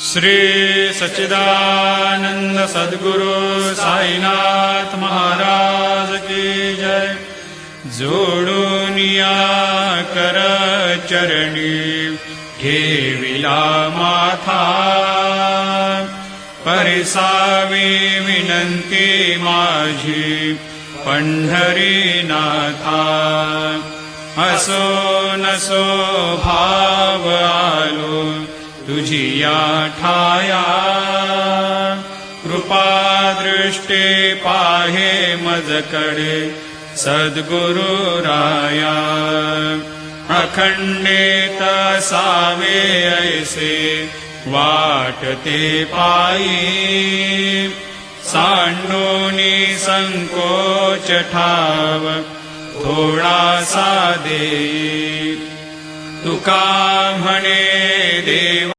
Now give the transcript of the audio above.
श्री सच्चिदानंद सद्गुरु साईनाथ महाराज की जय। जोडून या कर चरणी ठेविला माथा, परिसावी विनंती माझी पंढरीनाथा। असो नसो भाव आलो तुझी या ठाया, कृपा दृष्टी पाहे मजकडे सद्गुरु राया। अखंडित सावे ऐसे वाटते पायी, सांडोनी संकोच ठाव थोडासा देई। तुका म्हणे देव